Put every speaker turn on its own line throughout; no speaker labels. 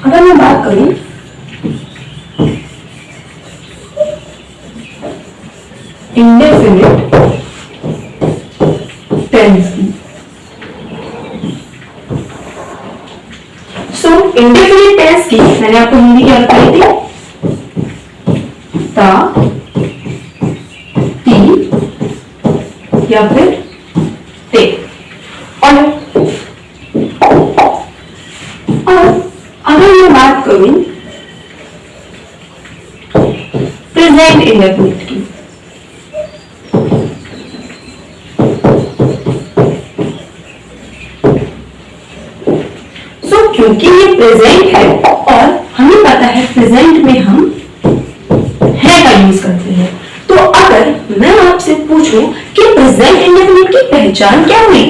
अगर मैं बात करूं इंडेफिनिट टेंस की, सो इंडेफिनिट टेंस की मैंने आपको हिंदी क्या बताई थी, ता, ती या फिर ते। और अगर मैं बात करूं प्रेजेंट इंडेफिनिट की, क्योंकि ये प्रेजेंट है और हमें पता है प्रेजेंट में हम है का यूज करते हैं, तो अगर मैं आपसे पूछूं कि प्रेजेंट इंडेफिनिट की पहचान क्या हुई,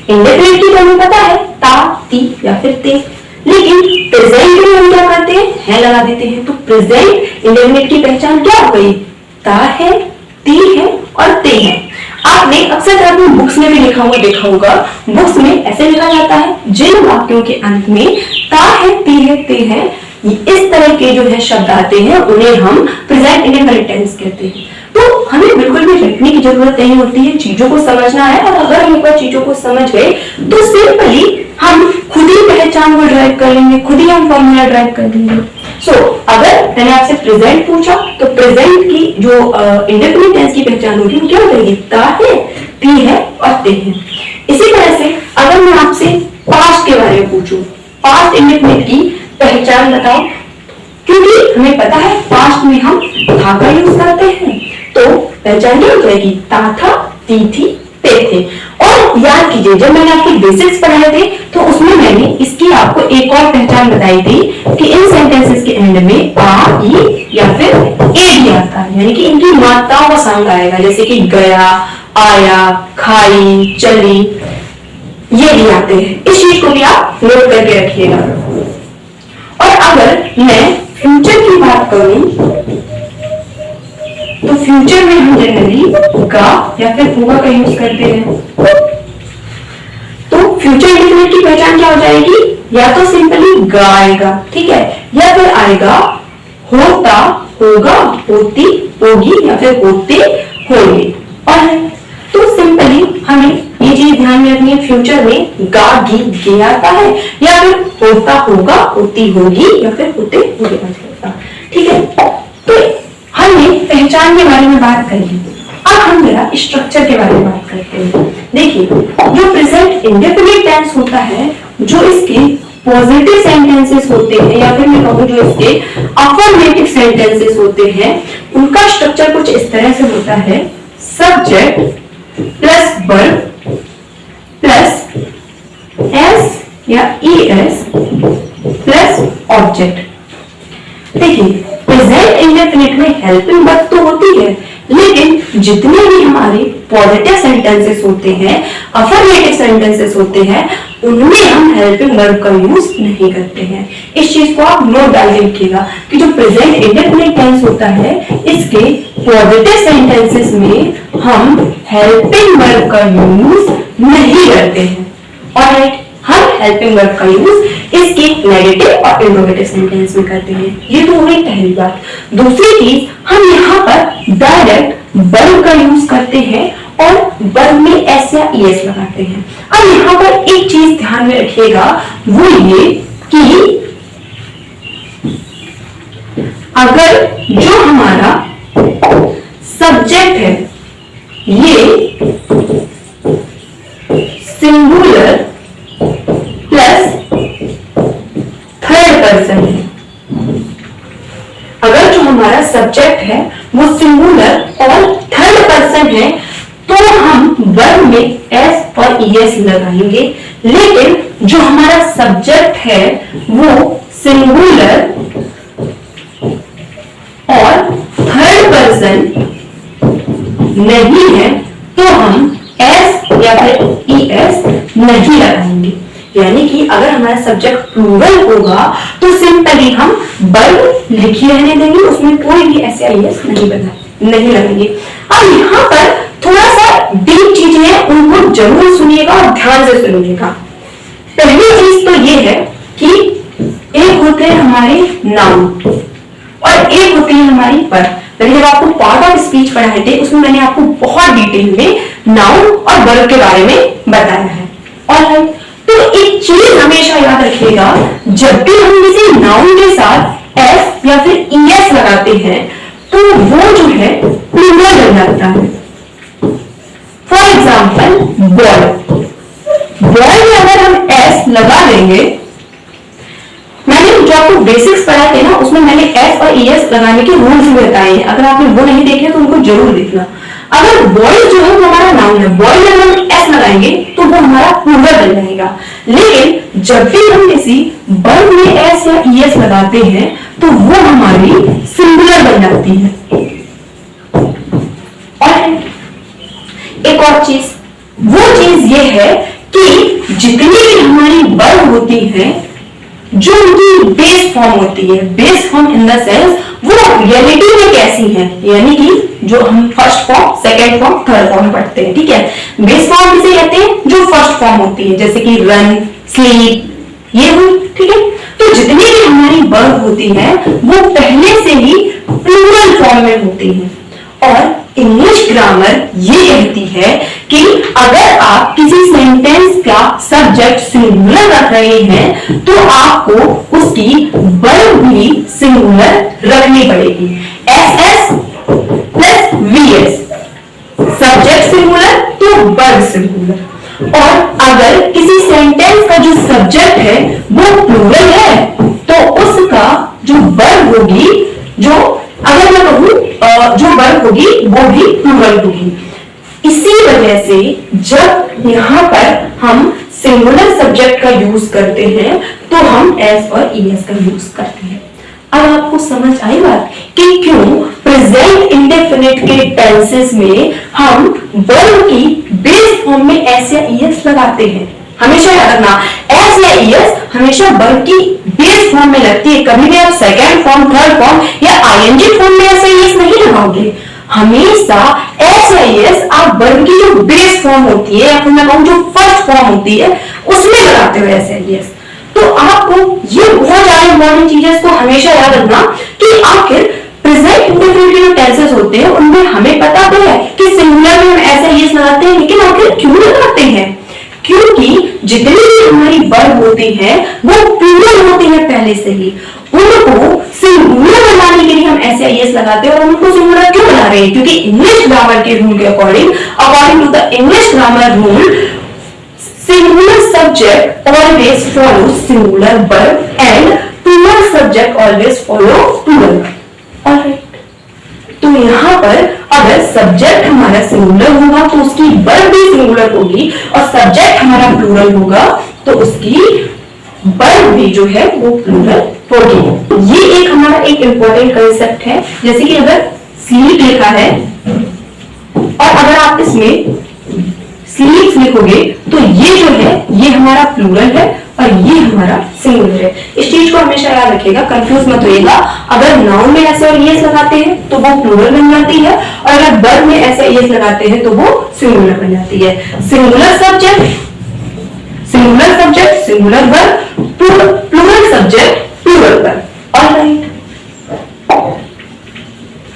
इंडेफिनिट की तो हमें पता है ता, ती या फिर ते, लेकिन प्रेजेंट में हम क्या करते हैं, है लगा देते हैं। तो प्रेजेंट इंडेफिनिट की पहचान क्या हो गई, ता है, ती है और ते है। आपने अक्सर अपनी बुक्स में भी लिखा हुआ देखा होगा, बुक्स में ऐसे लिखा जाता है जिन वाक्यों के अंत में ता है, ती है, ते है, इस तरह के जो है शब्द आते हैं उन्हें हम प्रेजेंट इंडेफिनिट टेंस कहते हैं। तो हमें बिल्कुल भी रटने की जरूरत नहीं होती है, चीजों को समझना है, और अगर हम एक बार चीजों को समझ गए तो सिंपली हम खुद ही पहचान को ड्राइव कर लेंगे, खुद ही हम फॉर्मूला ड्राइव कर लेंगे। सो अगर मैंने आपसे प्रेजेंट पूछा तो प्रेजेंट की जो इंडेफिनिट टेंस की पहचान होगी वो क्या होगी, ता है, ती है और ते है। इसी तरह से अगर मैं आपसे पास्ट के बारे में पूछूं, पास्ट इंडेफिनिट की पहचान बताओ, क्योंकि हमें पता है पास्ट में हम था का यूज करते हैं, तो पहचान क्या हो जाएगी, ता था, ती थी, ते थे। और याद कीजिए जब मैंने आपके बेसिक्स पढ़ाए थे तो उसमें मैंने इसकी आपको एक और पहचान बताई थी कि इन सेंटेंसेस के एंड में आ, ई या फिर ए भी आता है, यानी कि इनकी मात्राओं का साउंड आएगा, जैसे कि गया, आया, खाई, चली, ये भी आते हैं। इस चीज को भी आप नोट करके रखिएगा। और अगर मैं फ्यूचर की बात करूं तो फ्यूचर में हम जनरली गा या फिर होगा का यूज करते हैं। तो फ्यूचर इंडेफिनिट की पहचान क्या हो जाएगी, या तो सिंपली गा आएगा, ठीक है, या फिर आएगा होता, होगा, होती, होगी या फिर होते, होंगे। और तो सिंपली हमें ये चीज ध्यान में रखनी है, फ्यूचर में गा, गी, गे आता है, या फिर होता, होगा, होती, होगी या फिर होते, होंगे, ठीक है। तो हमने पहचान के बारे में बात कर ली, अब हम जरा स्ट्रक्चर के बारे में बात करते हैं। देखिए जो प्रेजेंट इंडेफिनिट टेंस होता है, जो इसके पॉजिटिव सेंटेंसेस होते हैं या फिर मैं कहूं जो इसके अफर्मेटिव सेंटेंसेस होते हैं, उनका स्ट्रक्चर कुछ इस तरह से होता है, subject plus verb plus S या ईएस प्लस ऑब्जेक्ट। देखिए प्रेजेंट इंडेफिनिट में हेल्पिंग वर्ब तो होती है, लेकिन जितने भी हमारे पॉजिटिव सेंटेंसेस होते हैं, अफर्मेटिव सेंटेंसेस होते हैं, उनमें हम हेल्पिंग वर्ब का यूज नहीं करते हैं। इस चीज को आप नोट डाल के रखिएगा कि जो प्रेजेंट इंडेफिनिट टेंस होता है, इसके पॉजिटिव सेंटेंसेस में हम हेल्पिंग वर्ब का यूज नहीं करते हैं। ऑलराइट, हम हेल्पिंग वर्ब का यूज इसके नेगेटिव और इंट्रोगेटिव सेंटेंस में करते हैं। ये तो हो गई पहली बात। दूसरी चीज, हम यहाँ पर डायरेक्ट वर्ब का यूज करते हैं और वर्ब में एस या ईएस लगाते हैं। अब यहाँ पर एक चीज ध्यान में रखिएगा, वो ये कि अगर जो हमारा सब्जेक्ट है ये सिंगुलर प्लस थर्ड पर्सन है, अगर जो हमारा सब्जेक्ट है वो सिंगुलर और थर्ड पर्सन है, तो हम वर्ब में एस और ईएस लगाएंगे। लेकिन जो हमारा सब्जेक्ट है वो सिंगुलर और थर्ड पर्सन नहीं है, तो हम एस या फिर ईएस नहीं लगाएंगे। यानी कि अगर हमारा सब्जेक्ट प्लूरल होगा तो सिंपली हम वर्ब लिखी रहने देंगे, उसमें कोई भी एस या ईएस नहीं लगाएंगे। अब यहाँ पर थोड़ा सा डीप चीजें हैं, उनको जरूर सुनिएगा और ध्यान से सुनिएगा। पहली चीज तो ये है कि एक होते हैं हमारे नाउन और एक होती है हमारी वर्ब। मैंने जब आपको पार्ट ऑफ स्पीच पढ़ाए थे उसमें मैंने आपको बहुत डिटेल में नाउन और वर्ब के बारे में बताया है। ऑलराइट, तो एक चीज हमेशा याद रखिएगा, जब भी हम किसी नाउन के साथ एस या फिर ईएस लगाते हैं तो वो जो है प्लूरल बन जाता है। फॉर एग्जाम्पल बॉय, बॉय में अगर हम एस लगा देंगे, मैंने जो आपको बेसिक्स पढ़ाए थे ना उसमें मैंने एस और ईएस लगाने के रूल्स भी बताए हैं, अगर आपने वो नहीं देखे तो उनको जरूर देखना। अगर बॉय जो है वो हमारा नाउन है, बॉय में हम एस लगाएंगे तो वो हमारा प्लूरल बन जाएगा। लेकिन जब भी हम किसी वर्ब में एस या ईएस लगाते हैं तो वो हमारी सिंगुलर बन जाती है। और एक और चीज, वो चीज ये है कि जितनी भी हमारी वर्ब होती है जो उनकी बेस फॉर्म होती है, base form in the sense वो रियलिटी में कैसी है, यानी कि जो हम first form, second form, third form में पढ़ते हैं, ठीक है। बेस फॉर्म किसे कहते हैं, जो फर्स्ट फॉर्म होती है, जैसे कि रन, स्लीप, ये हुई, ठीक है। तो जितनी भी हमारी वर्ब होती है वो पहले से ही प्लूरल फॉर्म में होती है। और इंग्लिश ग्रामर ये कहती है कि अगर आप किसी सेंटेंस का सब्जेक्ट सिंगुलर रख रहे हैं तो आपको उसकी वर्ब भी सिंगुलर रखनी पड़ेगी। S S plus V S, subject singular तो वर्ब सिंगुलर। और अगर किसी सेंटेंस का जो सब्जेक्ट है वो प्लूरल है तो उसका जो वर्ब होगी, जो अगर मैं कहूं जो वर्ब होगी वो भी प्लूरल होगी। इसी वजह से जब यहां पर हम सिंगुलर सब्जेक्ट का यूज करते हैं तो हम एस और ईएस का यूज करते हैं। अब आपको समझ आई बात कि क्यों प्रेजेंट इंडेफिनिट के टेंसेस में हम वर्ब की बेस फॉर्म में एस या ईएस लगाते हैं। हमेशा याद रखना, एस या ईएस हमेशा वर्ब की बेस फॉर्म में लगती है, कभी भी आप सेकेंड फॉर्म, थर्ड फॉर्म या आईएनजी फॉर्म में एस या ईएस नहीं लगाओगे। हमेशा एस या ईएस आप वर्ब की जो बेस फॉर्म होती है या फिर मैं कहूं जो फर्स्ट फॉर्म होती है उसमें लगाते हो एस या ईएस। तो आपको ये बहुत ज्यादा इंपॉर्टेंट चीज है, इसको हमेशा याद रखना कि आखिर प्रेजेंट इंडेफिनिट के जो टेंसेस होते हैं उनमें हमें पता तो है कि सिंगुलर में हम एस या ईएस लगाते हैं, लेकिन आखिर क्यों लगाते हैं? क्योंकि जितनी भी हमारी वर्ब होती है वो प्लूरल होती है पहले से ही, उनको सिंगुलर बनाने के लिए हम एस या ईएस लगाते हैं। और उनको सिंगुलर क्यों बना रहे हैं? क्योंकि इंग्लिश ग्रामर के रूल के according to the English grammar rule, singular subject always follows singular verb and plural subject always follow plural verb. Alright. तो यहाँ पर अगर सब्जेक्ट हमारा सिंगुलर होगा तो उसकी वर्ब भी सिंगुलर होगी, और सब्जेक्ट हमारा प्लूरल होगा तो उसकी वर्ब भी जो है वो प्लूरल होगी। ये एक हमारा एक इंपॉर्टेंट कंसेप्ट है। जैसे कि अगर स्लीप लिखा है और अगर आप इसमें स्लीप्स लिखोगे तो ये जो है ये हमारा प्लूरल है और ये हमारा सिंगुलर है। इस चीज को हमेशा याद रखिएगा, कंफ्यूज मत होइएगा। अगर नाउन में ऐसे और ईएस लगाते हैं तो वो प्लूरल बन जाती है, और अगर वर्ब में ऐसे ईएस लगाते हैं तो वो सिंगुलर बन जाती है। Singular subject, singular subject, singular verb, plural subject, plural verb. Alright.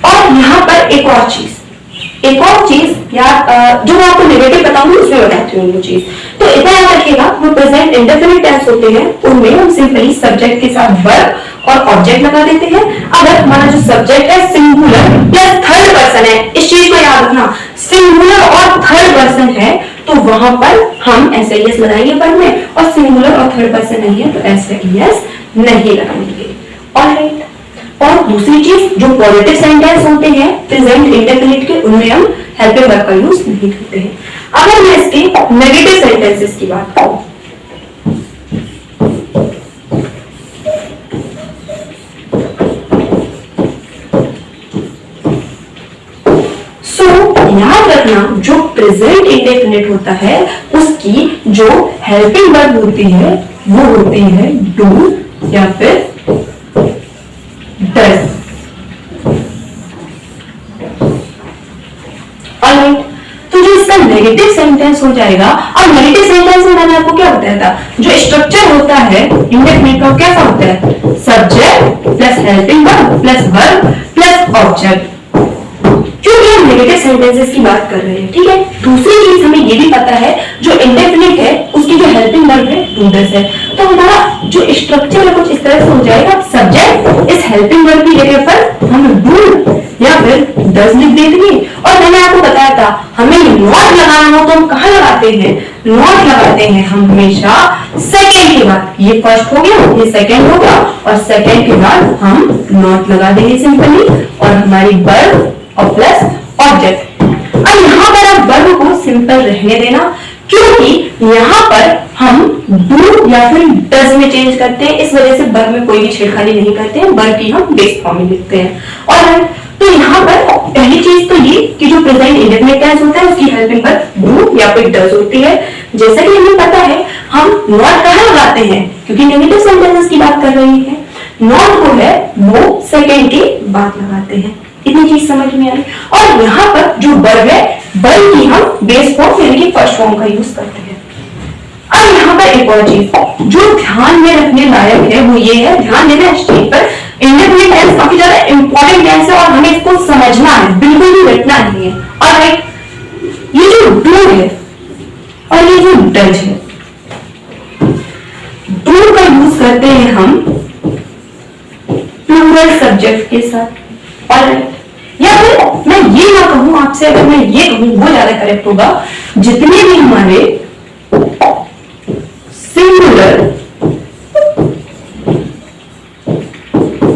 और यहाँ पर एक और चीज यार जो मैं आपको नेगेटिव बताऊंगी उसमें बताती हूँ वो चीज। तो इतना याद रखिएगा, वो प्रेजेंट इंडेफिनिट टेंस होते हैं उनमें हम सिंपली सब्जेक्ट के साथ वर्ब और ऑब्जेक्ट लगा देते हैं। अगर हमारा जो सब्जेक्ट है सिंगुलर प्लस थर्ड पर्सन है, इस चीज को याद रखना, सिंगुलर और थर्ड पर्सन है तो वहां पर हम एस ईएस लगाएंगे वर्ब में, और सिंगुलर और थर्ड पर्सन नहीं है तो एस ईएस नहीं लगाएंगे। ऑलराइट। और दूसरी चीज, जो पॉजिटिव सेंटेंस होते हैं प्रेजेंट इंडेफिनिट के, उनमें हम हेल्पिंग वर्ब का यूज नहीं करते हैं। अगर मैं इसके नेगेटिव सेंटेंसेस की बात करूं, सो याद रखना जो प्रेजेंट इंडेफिनिट होता है उसकी जो हेल्पिंग वर्ब होती है वो होती है डू या फिर डज। ऑलराइट। तो जो इसका नेगेटिव सेंटेंस सेंटेंस हो जाएगा। अब नेगेटिव सेंटेंस में मैंने आपको क्या बताया था, जो स्ट्रक्चर होता है इंडेफिनिट का कैसा होता है, subject plus helping verb plus verb plus object, क्योंकि हम नेगेटिव सेंटेंसेस की बात कर रहे हैं। ठीक है, दूसरी चीज हमें ये भी पता है जो इंडेफिनिट है उसकी जो हेल्पिंग वर्ब है डू डज है, तो हमारा जो स्ट्रक्चर है कुछ इस तरह से हो जाएगा, सब्जेक्ट इस हेल्पिंग वर्ब की जगह पर हम डू या फिर डज लिख देंगे। और मैंने आपको बताया था हमें नॉट लगाना हो तो हम कहाँ लगाते हैं, नॉट लगाते हैं हम हमेशा सेकेंड के बाद, ये फर्स्ट हो गया ये सेकेंड हो गया और सेकेंड के बाद हम नॉट लगा देंगे सिंपली और हमारी वर्ब और प्लस ऑब्जेक्ट। अब यहाँ पर आप वर्ब को सिंपल रहने देना, क्योंकि यहाँ पर हम डू या फिर डज में चेंज करते हैं, इस वजह से वर्ब में कोई भी छेड़खानी नहीं करते हैं, वर्ब की हम बेस फॉर्म में लिखते हैं। और तो यहाँ पर पहली चीज तो ये कि जो प्रेजेंट इंडेफिनिट टेंस होता है उसकी हेल्पिंग वर्ब डू या फिर डज होती है। जैसा कि हमें पता है हम नॉट कहाँ लगाते हैं, क्योंकि नेगेटिव सेंटेंसेस की बात कर रही है, नॉट को है वो सेकेंड के बाद लगाते हैं। इतनी चीज समझ में आई। और यहाँ पर जो वर्ब है वर्ब की हम बेस फॉर्म यानी कि फर्स्ट फॉर्म का यूज करते हैं। अब यहाँ पर एक और चीज जो ध्यान में रखने लायक है वो ये है, ध्यान देना इस चीज पर, इंडेफिनिट टेंस काफी ज्यादा इंपॉर्टेंट टेंस है और हमें इसको समझना है, बिल्कुल भी रटना नहीं है। और ये जो डू है और ये जो डज है, डू का यूज करते हैं हम प्लूरल सब्जेक्ट के साथ। और या फिर मैं ये ना कहूं आपसे, अगर मैं ये कहूं वो ज्यादा करेक्ट होगा, जितने भी हमारे सिंगुलर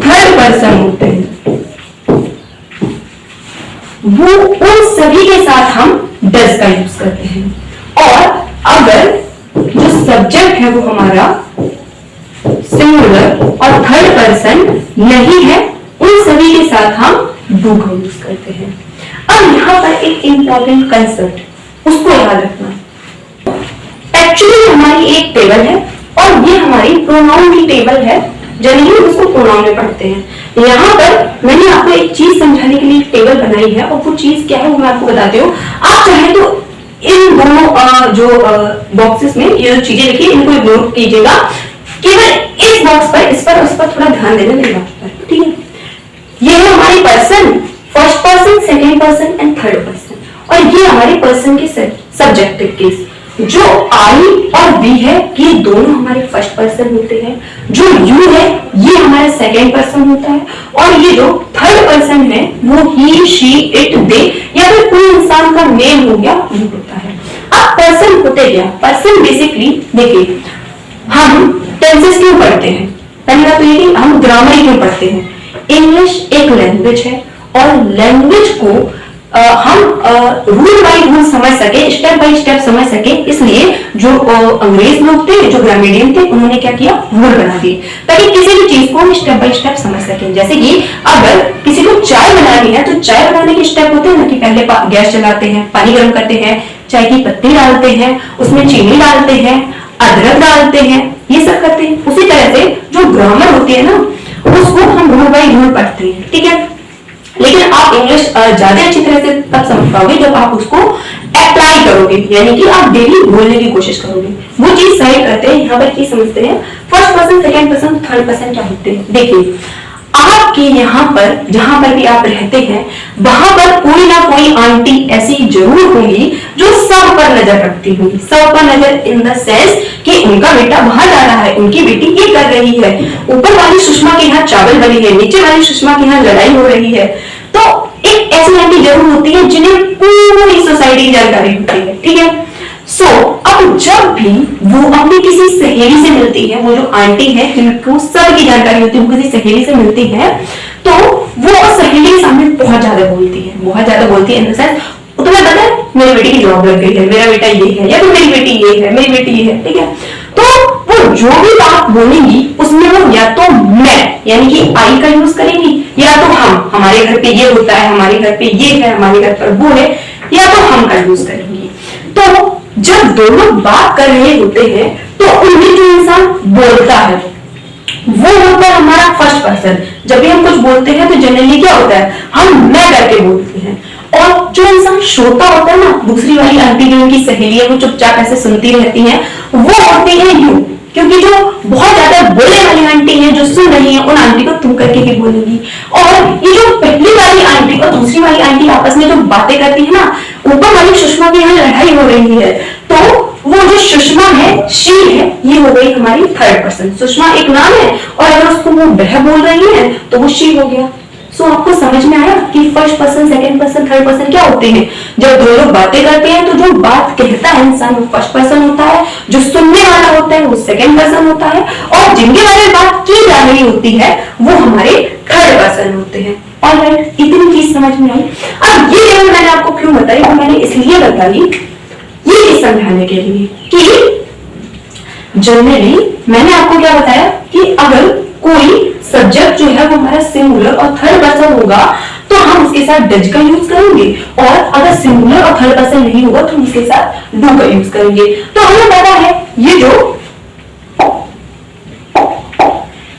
थर्ड पर्सन होते हैं वो उन सभी के साथ हम डज का यूज करते हैं। और अगर जो सब्जेक्ट है वो हमारा सिंगुलर और थर्ड पर्सन नहीं है उन सभी के साथ हम डू का यूज करते हैं। अब यहाँ पर एक इंपॉर्टेंट कंसेप्ट उसको याद रखना, एक्चुअली हमारी एक टेबल है और ये हमारी प्रोनाउन की टेबल है, जनरली उसको प्रोनाउन में पढ़ते हैं। यहाँ पर मैंने आपको एक चीज समझाने के लिए टेबल बनाई है और वो चीज क्या है वो मैं आपको बताती हूँ। आप चाहे तो इन दोनों जो बॉक्सेस में ये जो चीजें लिखी इनको इग्नोर कीजिएगा, केवल इस बॉक्स पर इस पर उस पर थोड़ा ध्यान देना मेरी बात पर, ठीक है। ये है हमारी person, first person, second person and third person, और ये हमारे पर्सन के सब्जेक्टिव केस। जो आई और वी है ये दोनों हमारे फर्स्ट पर्सन होते हैं, जो यू है ये हमारा सेकेंड पर्सन होता है, और ये जो थर्ड पर्सन है वो ही, शी, इट, दे या फिर कोई इंसान का नेम हो गया वो होता है। अब पर्सन होते क्या, पर्सन बेसिकली देखिए हम टेंसेस क्यों पढ़ते हैं, पहली बात तो ये कि हम ग्रामर क्यों पढ़ते हैं। इंग्लिश एक लैंग्वेज है और लैंग्वेज को हम रूल बाय रूल समझ सके, स्टेप बाय स्टेप समझ सके, इसलिए जो अंग्रेज लोग थे, जो ग्रामेरियन थे, उन्होंने क्या किया, रूल बना दिए ताकि किसी भी चीज को हम स्टेप बाय स्टेप समझ सके। जैसे कि अगर किसी को चाय बनानी है तो चाय बनाने के स्टेप होते हैं ना, कि पहले गैस जलाते हैं, पानी गर्म करते हैं, चाय की पत्ती डालते हैं, उसमें चीनी डालते हैं, अदरक डालते हैं, ये सब करते हैं। उसी तरह से जो ग्रामर होती है ना उसको हम रूल बाय रूल पढ़ते हैं, ठीक है। लेकिन आप इंग्लिश ज्यादा अच्छी तरह से तब समझ पाओगे जब आप उसको अप्लाई करोगे, यानी कि आप डेली बोलने की कोशिश करोगे। वो चीज सही करते हैं। यहाँ पर क्या समझते हैं, first person, second person, third person क्या होते हैं। देखिए आपके यहाँ पर जहां पर भी आप रहते हैं वहां पर कोई ना कोई आंटी ऐसी जरूर होंगी जो सब पर नजर रखती होंगी। सब पर नजर इन द सेंस कि उनका बेटा बाहर जा रहा है, उनकी बेटी ये कर रही है, ऊपर वाली सुषमा के यहाँ चावल बनी है, नीचे वाली सुषमा के यहाँ लड़ाई हो रही है। तो एक ऐसी आंटी जरूर होती है जिन्हें पूरी सोसाइटी की जानकारी होती है, ठीक है। अब जब भी वो अपनी किसी सहेली से मिलती है, वो जो आंटी है जिनको सब की जानकारी होती है, वो किसी सहेली से मिलती है तो वो सहेली के सामने बहुत ज्यादा बोलती है, बहुत ज्यादा बोलती है इन द सेंस, तुम्हें पता है मेरी बेटी की जॉब लग गई है, मेरा बेटा ये है, या फिर मेरी बेटी ये है, मेरी बेटी ये है, ठीक है। तो वो जो भी बात बोलेंगी उसमें वो या तो मैं यानी कि आई का यूज करेंगी, या तो हम, हमारे घर पे ये होता है, हमारे घर पे ये है, हमारे घर पर वो है, या तो हम का यूज करेंगी। तो जब दोनों बात कर रहे होते हैं तो उनमें जो इंसान बोलता है वो होता है हमारा फर्स्ट पर्सन। जब भी हम कुछ बोलते हैं तो जनरली क्या होता है, हम मैं करके बोलते हैं, और जो इंसान श्रोता होता है ना, दूसरी वाली आंटी जो उनकी सहेली है वो चुपचाप ऐसे सुनती रहती हैं, वो होती है यू। क्योंकि जो बहुत ज्यादा बोलने वाली आंटी है जो सुन रही है, उन आंटी को तुम करके ही बोलेगी। और ये जो पहली वाली आंटी और दूसरी वाली आंटी आपस में जो बातें करती है ना, ऊपर वाली सुषमा की यहाँ लड़ाई हो रही है, तो वो जो सुषमा है, शी है, ये हो गई हमारी थर्ड पर्सन। सुषमा एक नाम है और अगर उसको वो वह बोल रही है तो वो शी हो गया। सो आपको समझ में आया कि first person, second person, third person क्या होते हैं। जब दो लोग बातें करते हैं तो जो बात कहता है इंसान वो फर्स्ट पर्सन होता है, जो सुनने वाला होता है वो सेकंड पर्सन होता है, और जिनके बारे में बात की जा रही होती है वो हमारे थर्ड पर्सन होते हैं। ऑलराइट, इतनी चीज समझ में आई। अब ये लेवल मैंने आपको क्यों बताई, वो मैंने इसलिए बताई ये समझाने के लिए कि जनरली मैंने आपको क्या बताया कि अगर कोई सब्जेक्ट जो है वो हमारा सिंगुलर और थर्ड पर्सन होगा तो हम उसके साथ डज का यूज करेंगे, और अगर सिंगुलर और थर्ड पर्सन नहीं होगा तो हम उसके साथ डू का यूज करेंगे। तो हमें पता है ये जो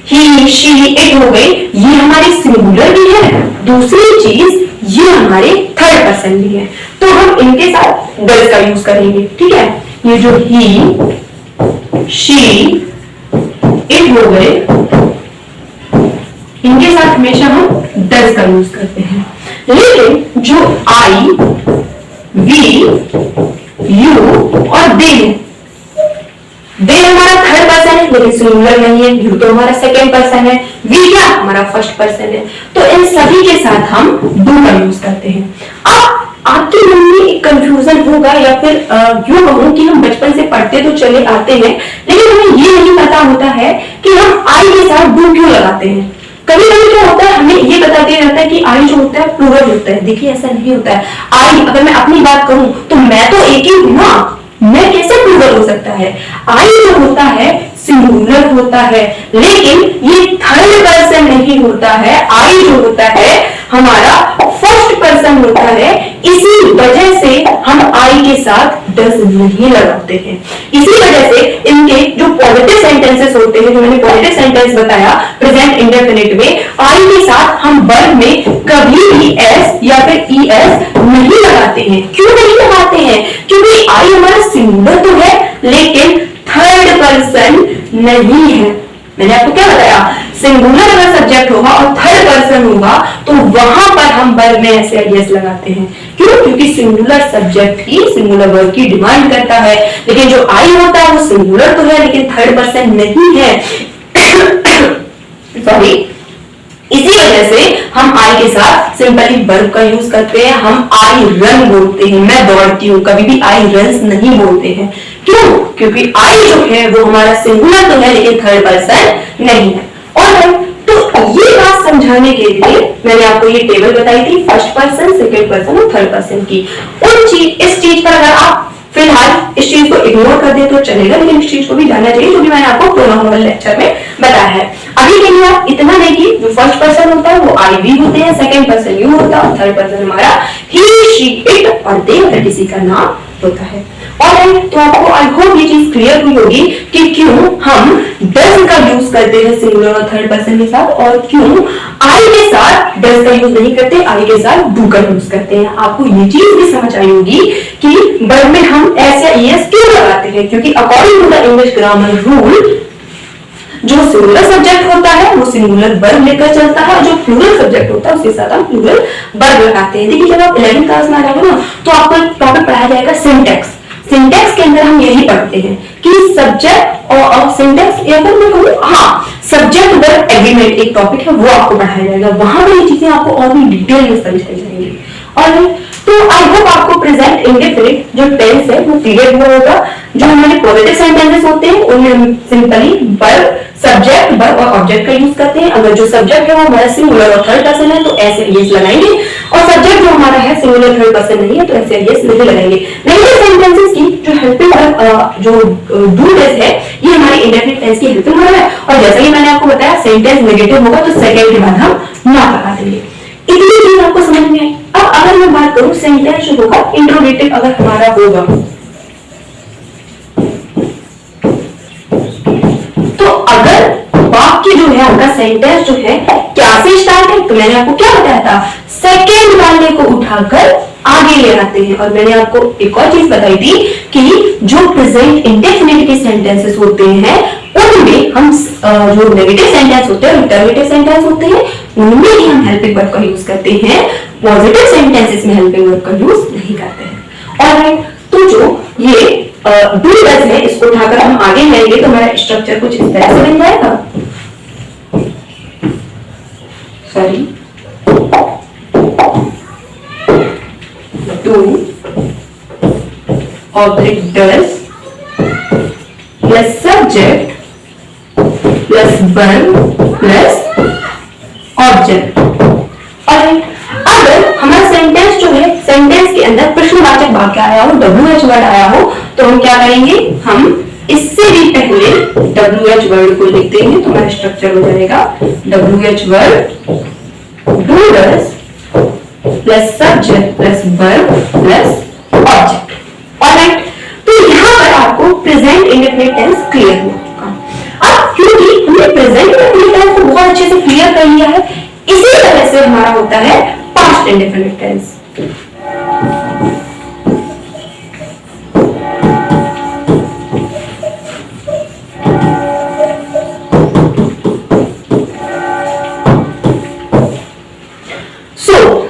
ही, शी, इट हो गई, ये हमारी सिंगुलर भी है, दूसरी चीज ये हमारे थर्ड पर्सन भी है, तो हम इनके साथ डज का यूज करेंगे। ठीक है, ये जो ही, शी, इट हो गए, इनके साथ हमेशा हम डज का यूज करते हैं। लेकिन जो आई, वी, यू और दे हमारा थर्ड पर्सन है लेकिन सिंगुलर नहीं है, यू तो हमारा सेकंड पर्सन है, वी क्या हमारा फर्स्ट पर्सन है, तो इन सभी के साथ हम डू का यूज करते हैं। अब आपके मन में एक कंफ्यूजन होगा, या फिर यूं कहूं कि हम बचपन से पढ़ते तो चले आते हैं लेकिन हमें ये नहीं पता होता है कि हम आई के साथ डू क्यों लगाते हैं। कभी कभी क्या होता है, हमें ये बताते रहता है कि आई जो होता है प्लूरल होता है। देखिए ऐसा नहीं होता है। आई, अगर मैं अपनी बात करूं तो मैं तो एक ही हूं ना, मैं कैसे प्लूरल हो सकता है। आई जो होता है सिंगुलर होता है, लेकिन ये थर्ड पर्सन नहीं होता है। आई जो होता है हमारा फर्स्ट पर्सन होता है, इसी वजह से हम आई के साथ डज नहीं लगाते हैं। इसी वजह से इनके जो पॉजिटिव सेंटेंसेस होते हैं, जो मैंने पॉजिटिव सेंटेंस बताया प्रेजेंट इंडेफिनिट में, आई के साथ हम वर्ब में कभी भी एस या फिर ईएस नहीं लगाते हैं। क्यों नहीं लगाते हैं? क्योंकि आई हमारा सिंगुलर तो है लेकिन थर्ड पर्सन नहीं है। मैंने आपको क्या बताया, सिंगुलर अगर सब्जेक्ट होगा और थर्ड पर्सन होगा तो वहां पर हम वर्ब में ऐसे यस लगाते हैं। क्यों? क्योंकि सिंगुलर सब्जेक्ट ही सिंगुलर वर्ब की डिमांड करता है, लेकिन जो आई होता है वो सिंगुलर तो है लेकिन थर्ड पर्सन नहीं है। सॉरी, इसी वजह से हम आई के साथ सिंपली वर्ब का यूज करते हैं। हम आई रन बोलते हैं, मैं दौड़ती हूँ, कभी भी आई रन्स नहीं बोलते हैं। क्यों? क्योंकि आई जो है वो हमारा सिंगुलर तो है लेकिन थर्ड पर्सन नहीं है। और तो ये बात समझाने के लिए मैंने आपको ये टेबल बताई थी फर्स्ट पर्सन, सेकंड पर्सन और थर्ड पर्सन की। इस चीज पर अगर आप फिलहाल इस चीज को इग्नोर कर दे तो चलेगा, लेकिन इस चीज को भी जानना चाहिए जो कि मैंने आपको प्रोनाउन लेक्चर में बताया है। अभी के लिए आप इतना देखिए, जो फर्स्ट पर्सन होता है वो आई वी होते हैं, सेकंड पर्सन यू होता है और थर्ड पर्सन हमारा ही, शी, इट और दे अगर किसी का नाम होता है। और तो आपको आई होप ये चीज क्लियर हुई होगी कि क्यों हम डज का यूज करते हैं सिंगुलर और थर्ड पर्सन के साथ, और क्यों आई के साथ डज का यूज नहीं करते, आई के साथ डू का यूज करते हैं। आपको ये चीज भी समझ आई होगी कि वर्ब में हम एस या ईएस क्यों लगाते हैं, क्योंकि according to the English grammar rule जो सिंगुलर सब्जेक्ट होता है वो सिंगुलर वर्ब लेकर चलता है, और जो प्लूरल सब्जेक्ट होता है उसके साथ हम प्लूरल वर्ब लगाते हैं। देखिए जब आप 11th क्लास में आ जाओगे ना तो आपको एक टॉपिक पढ़ाया जाएगा सिंटैक्स। सिंटैक्स के अंदर हम यही पढ़ते हैं कि सब्जेक्ट और सिंटैक्स, या फिर मैं कहूँ सब्जेक्ट वर्ब एग्रीमेंट एक टॉपिक है, वो आपको पढ़ाया जाएगा। वहां पर ये चीजें आपको और भी डिटेल में समझाई जाएंगी। और तो आई होप आपको प्रेजेंट इंडेफिनिट जो टेंस है वो क्लियर हुआ होगा। जो हमारे पॉजिटिव सेंटेंसेस होते हैं उनमें हम सिंपली वर्ब, सब्जेक्ट, वर्ब और ऑब्जेक्ट का यूज करते हैं। अगर जो सब्जेक्ट है वो हमारा सिंगुलर और थर्ड पर्सन है तो ऐसे यस लगाएंगे, और सब्जेक्ट जो हमारा है सिंगुलर थर्ड पर्सन नहीं है तो ऐसे यस नहीं लगाएंगे। नेगेटिव सेंटेंसेस की जो हेल्पिंग वर्ब जो डू डज है ये हमारे इंडेफिनिट टेंस की हेल्पिंग वर्ब है, और जैसा कि मैंने आपको बताया सेंटेंस नेगेटिव होगा तो सेकंड के बाद हम नॉट लगा देंगे। इतनी चीज आपको समझ में आई। अब अगर मैं बात करूं सेंटेंस जो होगा इंट्रोगेटिव अगर हमारा होगा तो अगर वाक्य जो है आपका सेंटेंस जो है क्या से स्टार्ट है, तो मैंने आपको क्या बताया था, सेकंड वाले को उठाकर आगे ले आते हैं। और मैंने आपको एक और चीज बताई थी कि जो प्रेजेंट इंडेफिनिट के सेंटेंसेस होते हैं उनमें हम जो नेगेटिव सेंटेंस होते हैं, इंटरोगेटिव सेंटेंस होते हैं, उनमें ही हम हेल्पिंग वर्ब का यूज करते हैं, पॉजिटिव सेंटेंसेस में हेल्पिंग वर्ब का यूज नहीं करते हैं। ऑलराइट, तो जो ये डू डज है इसको उठाकर हम आगे लेंगे तो हमारा स्ट्रक्चर कुछ इस तरह से बन जाएगा। Sorry, do object does plus subject plus verb plus object. Alright, अगर हमारा सेंटेंस जो है, सेंटेंस के अंदर प्रश्नवाचक वाक्य आया हो, WH वर्ड आया हो, तो हम क्या करेंगे, हम इससे भी पहले WH वर्ड को लिख देंगे तो हमारा स्ट्रक्चर हो जाएगा WH word do does plus subject plus verb plus object. Alright, तो यहां पर आपको प्रेजेंट इंडेफिनिट टेंस क्लियर हो चुका। अब क्योंकि हमने प्रेजेंट इंडेफिनिट टेंस को बहुत अच्छे से क्लियर कर लिया है, इसी तरह से हमारा होता है पास्ट इंडेफिनिट टेंस।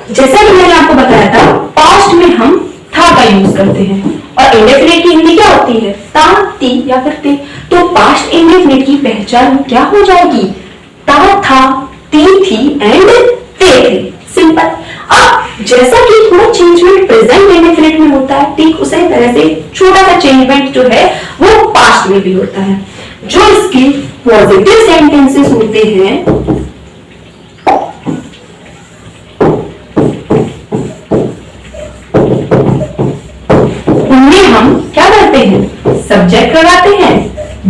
जैसा कि मैंने आपको बताया था, पास्ट में हम था का यूज करते हैं और इंडेफिनिट की हिंदी क्या होती है, ता, ती या फिर ते। तो पास्ट इंडेफिनिट की पहचान क्या हो जाएगी, ता, था, ती, थी एंड ते थे। सिंपल। अब जैसा कि थोड़ा चेंजमेंट प्रेजेंट इंडेफिनिट में होता है, ठीक उसी तरह से छोटा सा चेंजमेंट जो है वो पास्ट में भी होता है। जो इसके पॉजिटिव सेंटेंसेस होते हैं सब्जेक्ट लगाते हैं,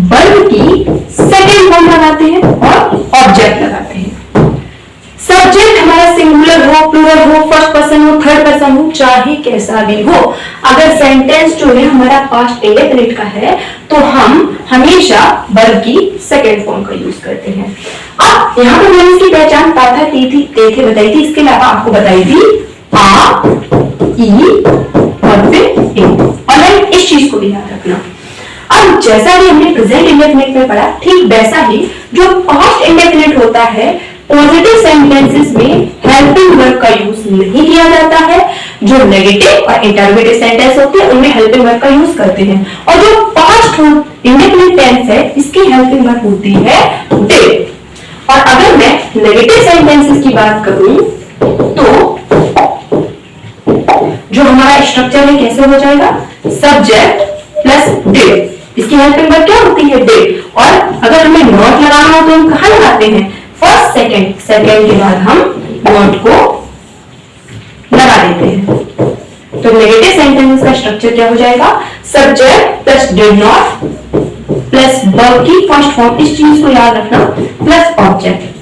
वर्ब की सेकंड फॉर्म लगाते हैं और ऑब्जेक्ट लगाते हैं। सब्जेक्ट हमारा सिंगुलर हो, प्लूरल हो, फर्स्ट पर्सन हो, थर्ड पर्सन हो, चाहे कैसा भी हो, अगर सेंटेंस जो है हमारा पास्ट इंडेफिनिट का है तो हम हमेशा वर्ब की सेकंड फॉर्म का यूज करते हैं। अब यहाँ पर मैंने इसकी पहचान ता था, ती थी, ते थे बताई थी, इसके अलावा आपको बताई थी आ, ई और फिर ए। और इस चीज को भी याद रखना। अब जैसा कि हमने प्रेजेंट इंडेफिनिट में पढ़ा, ठीक वैसा ही जो पास्ट इंडेफिनिट होता है, पॉजिटिव सेंटेंसेस में हेल्पिंग वर्ब का यूज नहीं किया जाता है। जो नेगेटिव और इंटरोगेटिव सेंटेंस होते हैं उनमें हेल्पिंग वर्ब का यूज करते हैं। और जो पास्ट इंडेफिनिट टेंस है, इसकी हेल्पिंग वर्ब होती है डिड। और अगर मैं नेगेटिव सेंटेंसेस की बात करूं तो जो हमारा स्ट्रक्चर है कैसे हो जाएगा, सब्जेक्ट प्लस डिड, इसकी हेल्पिंग वर्ब क्या होती है, डिड। और अगर हमें नॉट लगाना हो तो हम कहां लगाते हैं, फर्स्ट सेकंड, सेकंड के बाद हम नॉट को लगा देते हैं। तो नेगेटिव सेंटेंस का स्ट्रक्चर क्या हो जाएगा, subject plus did not plus verb की फर्स्ट फॉर्म, इस चीज को याद रखना, प्लस ऑब्जेक्ट।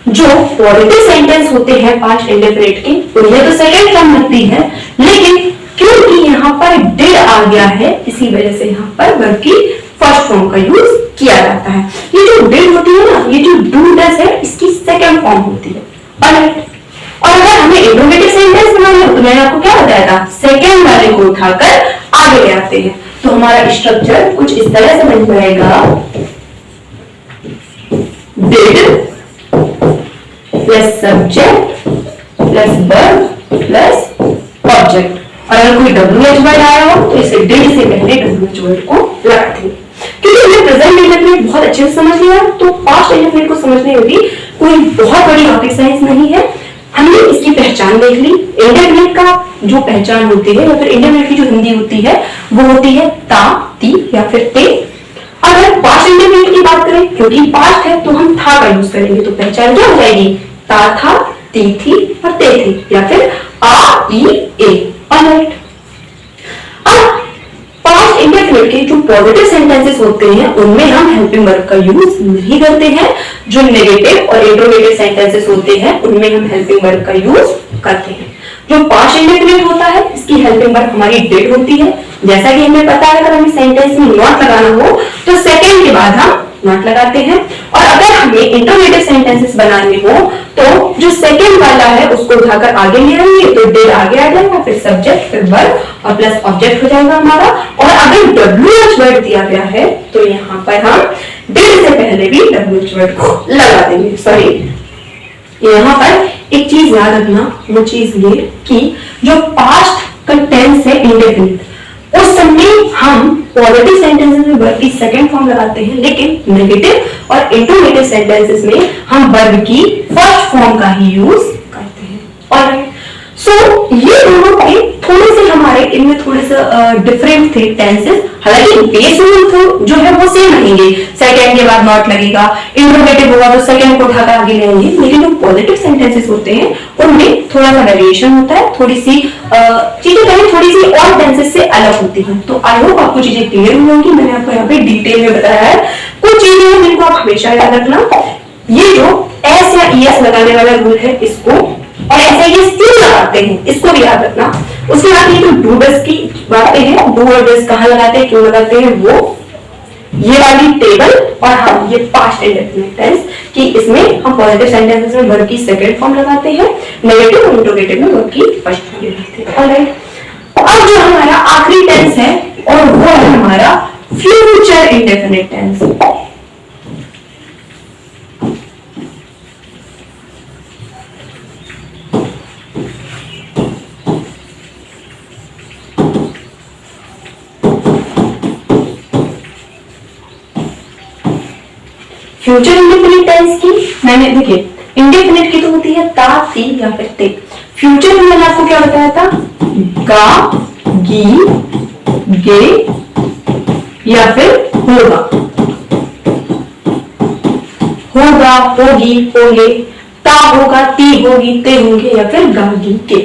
जो पॉजिटिव सेंटेंस होते हैं पास्ट इंडेफिनिट के, उन्हें तो सेकंड फॉर्म लगती है, लेकिन क्योंकि यहाँ पर डिड आ गया है, इसी वजह से यहाँ पर वर्ब की फर्स्ट फॉर्म का यूज किया जाता है। ये जो डिड होती है ना, ये जो डू डज है, इसकी सेकंड फॉर्म होती है। ऑलराइट, और अगर हमें इंट्रोगेटिव सेंटेंस बनाना हो तो मैंने आपको क्या बताया था, सेकंड वाले को उठाकर आगे ले आते हैं। तो हमारा स्ट्रक्चर कुछ इस तरह से बन जाएगा, did plus subject plus verb plus object. और अगर कोई WH वर्ड आया हो तो इसे डिड से पहले WH वर्ड को लगाते हैं। क्योंकि हमने प्रेजेंट इंडेफिनिट बहुत अच्छे से समझ लिया, तो पास्ट इंडेफिनिट को समझने में भी कोई बहुत बड़ी रॉकेट साइंस नहीं है। हमने इसकी पहचान देख ली। इंडेफिनिट का जो पहचान होती है या फिर इंडेफिनिट की जो हिंदी होती है वो होती है ता, ती या फिर ते। अगर पास्ट इंडेफिनिट की बात करें, क्योंकि पास्ट है तो हम था का यूज करेंगे, तो पहचान क्या हो जाएगी, ता था, ती थी और ते थे, या फिर आ, ई, ए। ऑलराइट, अब पास्ट इंडेफिनिट के जो पॉजिटिव सेंटेंसेस होते हैं उनमें हम हेल्पिंग वर्ब का यूज नहीं करते हैं। जो नेगेटिव और इंट्रोगेटिव सेंटेंसेस होते हैं उनमें हम हेल्पिंग वर्ब का यूज करते हैं। जो पास्ट इंडेफिनिट होता है इसकी हेल्पिंग वर्ब हमारी डिड होती है। जैसा कि हमें पता है, अगर हमें सेंटेंस में नॉट लगाना हो तो सेकंड के बाद हम नॉट लगाते हैं। और अगर हमें इंट्रोगेटिव सेंटेंसेस बनाने हो तो जो जो सेकंड वाला है उसको उठाकर आगे ले आएंगे तो डिड आगे आ जाएगा, फिर सब्जेक्ट, फिर वर्ब और प्लस ऑब्जेक्ट हो जाएगा हमारा। और अगर WH वर्ड दिया गया है तो यहाँ पर हम डिड से पहले भी WH वर्ड को लगा देंगे। सॉरी, यहाँ पर एक चीज याद रखना, वो चीज ये कि जो पास्ट का टेंस है इंडेफिनिट, उस समय हम पॉजिटिव सेंटेंसेस में वर्ब की सेकंड फॉर्म लगाते हैं, लेकिन नेगेटिव और इंटरोगेटिव सेंटेंसेस में हम वर्ब की फर्स्ट फॉर्म का ही यूज करते हैं। ऑलराइट, सो ये दोनों के थोड़े से हमारे इनमें थोड़े से डिफरेंट थे टेंसेस, हालांकि बेस रूल जो है वो सेम रहेंगे। सेकंड के बाद नॉट लगेगा, इंटरोगेटिव होगा तो सेकंड को उठाकर आगे ले आएंगे, लेकिन जो पॉजिटिव सेंटेंसेस होते हैं उनमें थोड़ा सा वेरिएशन होता है, थोड़ी सी चीजें कहीं थोड़ी सी और टेंसेस से अलग होती हैं। तो आई होप आपको चीजें क्लियर हुई होंगी। मैंने आपको यहाँ पे डिटेल में बताया है। कुछ चीजें हैं जिनको आप हमेशा याद रखना, ये जो एस या ईएस लगाने वाला रूल है इसको, और ऐसे ये स्टिल लगाते हैं इसको भी याद रखना। उसके बाद ये जो डू डस की बातें हैं, डू और डस कहाँ लगाते हैं, क्यों लगाते हैं, वो ये वाली टेबल, और हम ये पास्ट इंडेफिनिट टेंस कि इसमें हम पॉजिटिव सेंटेंसेस में वर्ब की सेकंड फॉर्म लगाते हैं, नेगेटिव और इंटरोगेटिव में वर्ब की फर्स्ट फॉर्म लगाते हैं। ऑलराइट, अब जो हमारा आखिरी टेंस है और वो है हमारा future indefinite tense. Future indefinite tense की मैंने देखिए, इंडेफिनिट की तो होती है ता, ती या फिर ते। फ्यूचर में मैंने आपको क्या बताया था, गा, गी, गे या फिर होगा, होगा, होगी, होंगे, ता होगा, ती होगी, ते होंगे या फिर गा, गी, के।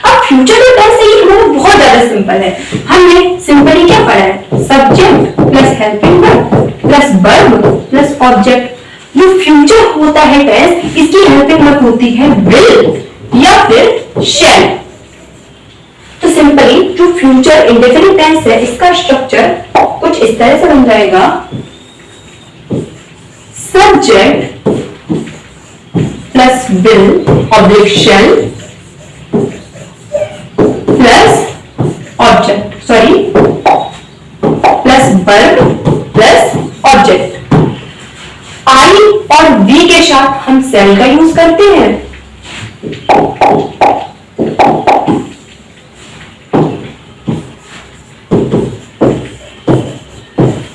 अब फ्यूचर में टेंस ये हमारा बहुत ज्यादा सिंपल है। हमने सिंपली क्या पढ़ा है, subject plus helping verb plus verb plus object. जो फ्यूचर होता है टेंस, इसकी हेल्पिंग वर्ब होती है विल या फिर शैल। तो सिंपली जो फ्यूचर इंडेफिनिट टेंस है इसका स्ट्रक्चर कुछ इस तरह से बन जाएगा, subject plus will object shall plus object, sorry plus verb plus object. I और वी के साथ हम सेल का यूज करते हैं,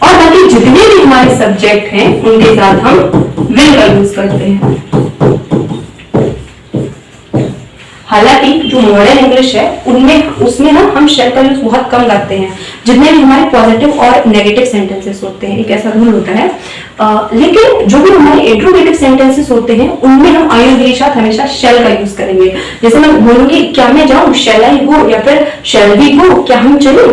और बाकी जितने भी हमारे सब्जेक्ट हैं उनके साथ हम विल का यूज करते हैं। हालांकि जो मॉडर्न इंग्लिश है उनमें उसमें ना हम शेल का यूज बहुत कम करते हैं, जितने भी हमारे पॉजिटिव और नेगेटिव सेंटेंसेस होते हैं, एक ऐसा रूल होता है। लेकिन जो भी हमारे इंट्रोगेटिव सेंटेंसेस होते हैं उनमें हम आई और वी के साथ हमेशा शेल का यूज करेंगे। जैसे मैं बोलूंगी क्या मैं जाऊं, शैल आई गो, या फिर शैल वी गो, क्या हम चले,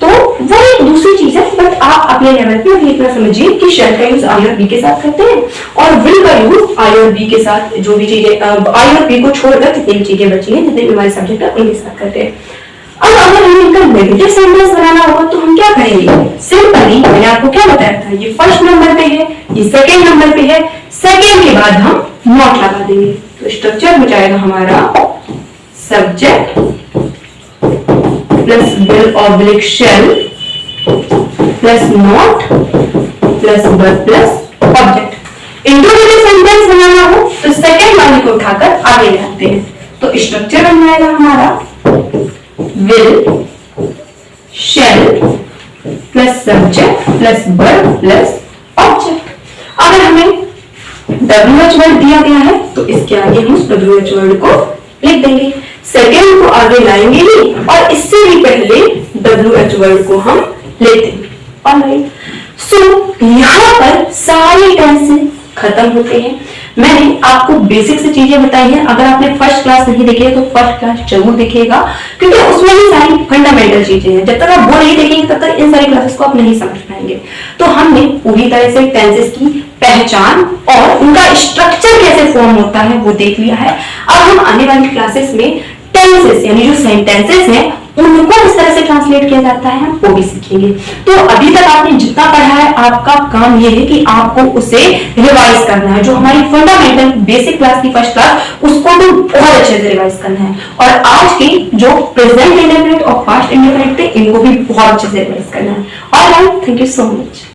तो वो एक दूसरी चीज है। बट आप अपने लेवल पे अभी इतना समझिए कि शेल का यूज आई और बी के साथ करते हैं, और विल का यूज आई और बी के साथ, जो भी चीजें आई और बी को छोड़कर जितनी भी चीजें बची हैं, जितने भी हमारे सब्जेक्ट है उनके साथ करते हैं। अब अगर हमें इनका नेगेटिव सेंटेंस बनाना होगा तो हम क्या करेंगे, सिंपली मैंने आपको क्या बताया था, ये फर्स्ट नंबर पे है, ये सेकेंड नंबर पे है, सेकेंड के बाद हम नॉट लगा देंगे। तो स्ट्रक्चर हो जाएगा हमारा subject plus will oblique shall plus not plus verb plus object. Interrogative sentence बनाना हो तो सेकेंड वाले को उठाकर आगे ले आते हैं, तो स्ट्रक्चर बन जाएगा हमारा will shell plus subject plus verb plus object. अगर हमें WH वर्ड दिया गया है तो इसके आगे हम उस WH वर्ड को लिख देंगे, सेकेंड को आगे लाएंगे ही, और इससे भी पहले WH वर्ड को हम लेते हैं। ऑलराइट, सो यहां पर सारे टेंस खत्म होते हैं। मैंने आपको बेसिक से चीजें बताई हैं, अगर आपने फर्स्ट क्लास नहीं देखी है तो फर्स्ट क्लास जरूर देखिएगा, क्योंकि उसमें ही सारी फंडामेंटल चीजें हैं। जब तक आप वो नहीं देखेंगे तब तक इन सारी क्लासेस को आप नहीं समझ पाएंगे। तो हमने पूरी तरह से टेंसेस की पहचान और उनका स्ट्रक्चर कैसे फॉर्म होता है वो देख लिया है। अब हम आने वाली क्लासेस में टेंसेस यानी जो सेंटेंसेस हैं उनको इस तरह से ट्रांसलेट किया जाता है, हम वो भी सीखेंगे। तो अभी तक आपने जितना पढ़ा है, आपका काम ये है कि आपको उसे रिवाइज करना है। जो हमारी फंडामेंटल बेसिक क्लास की फर्स्ट क्लास, उसको तो बहुत अच्छे से रिवाइज करना है। और आज की जो प्रेजेंट इंडेफिनिट और पास्ट इंडेफिनिट थे, इनको भी बहुत अच्छे से रिवाइज करना है। Alright, thank you so much.